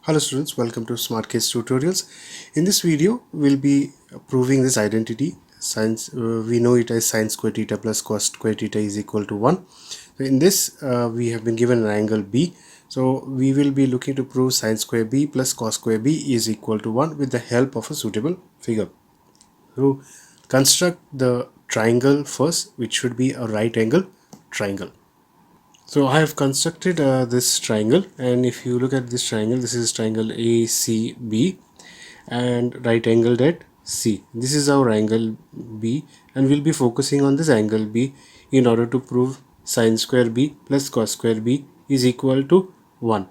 Hello students, welcome to SmartKidz tutorials. In this video, we'll be proving this identity. We know it as sin square theta plus cos square theta is equal to 1. So in this, we have been given an angle B. So we will be looking to prove sin square B plus cos square B is equal to 1 with the help of a suitable figure. So construct the triangle first, which should be a right angle triangle. So I have constructed this triangle, and if you look at this triangle, this is triangle ACB and right angled at C. This is our angle B, and we'll be focusing on this angle B in order to prove sin square B plus cos square B is equal to 1.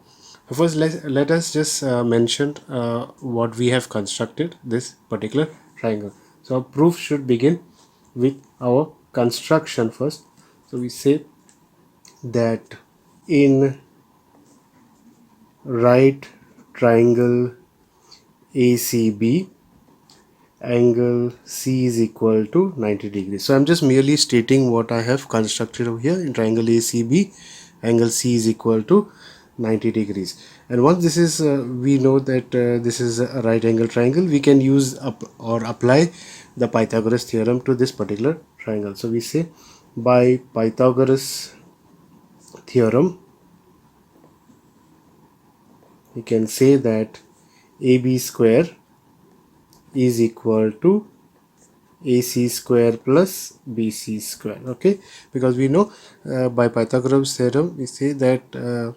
First, let us just mention what we have constructed this particular triangle. So our proof should begin with our construction first. So we say that in right triangle ACB, angle C is equal to 90 degrees. So I'm just merely stating what I have constructed over here. In triangle ACB, angle C is equal to 90 degrees. And once this is we know that this is a right angle triangle, we can use apply the Pythagoras theorem to this particular triangle. So we say by Pythagoras theorem, we can say that AB square is equal to AC square plus BC square. Okay, because we know by Pythagoras theorem we say that the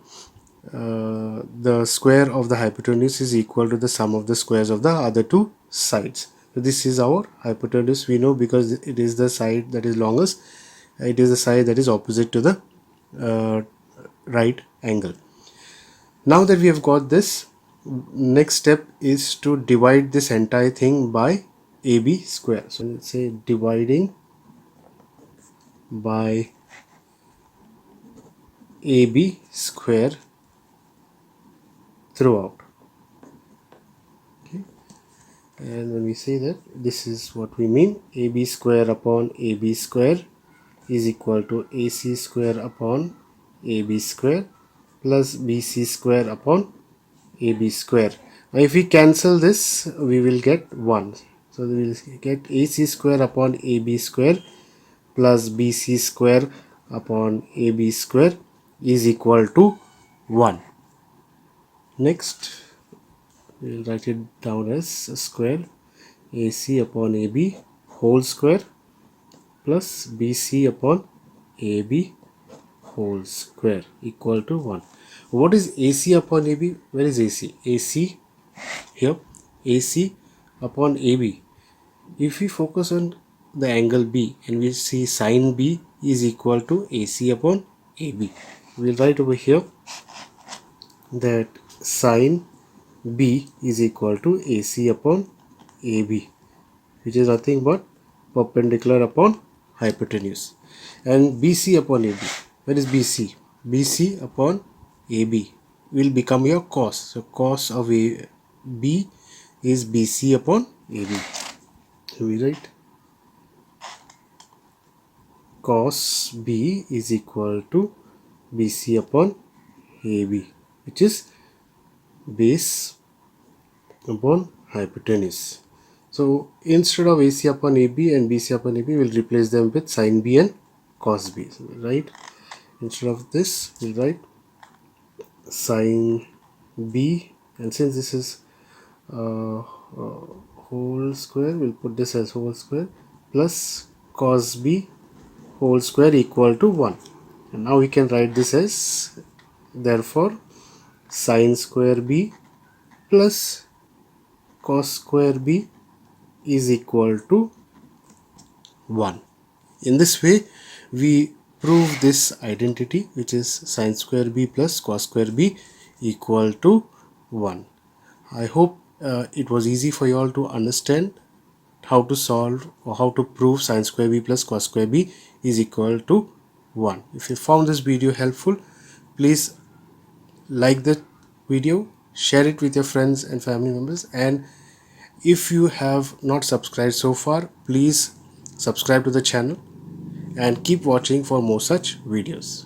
square of the hypotenuse is equal to the sum of the squares of the other two sides. So this is our hypotenuse, we know, because it is the side that is longest. It is the side that is opposite to the right angle. Now that we have got this, next step is to divide this entire thing by AB square. So let's say dividing by AB square throughout. Okay, and when we say that, this is what we mean. AB square upon AB square is equal to AC square upon AB square plus BC square upon AB square. Now if we cancel this, we will get 1. So we will get AC square upon AB square plus BC square upon AB square is equal to 1. Next, we will write it down as a square AC upon AB whole square plus BC upon AB whole square equal to 1. What is AC upon AB? Where is AC? AC here, AC upon AB. If we focus on the angle B and we see sin B is equal to AC upon AB, we will write over here that sin B is equal to AC upon AB, which is nothing but perpendicular upon hypotenuse. And BC upon AB, where is BC? BC upon AB will become your cos. So cos of B is BC upon AB. So we write cos B is equal to BC upon AB, which is base upon hypotenuse. So instead of AC upon AB and BC upon AB, we'll replace them with sin B and cos B. So right, instead of this, we'll write sin B, and since this is whole square, we'll put this as whole square plus cos B whole square equal to 1. And now we can write this as, therefore, sin square B plus cos square B is equal to 1. In this way, we prove this identity, which is sin square B plus cos square B equal to 1. I hope it was easy for you all to understand how to solve or how to prove sin square B plus cos square B is equal to 1. If you found this video helpful, please like the video, share it with your friends and family members, and if you have not subscribed so far, please subscribe to the channel and keep watching for more such videos.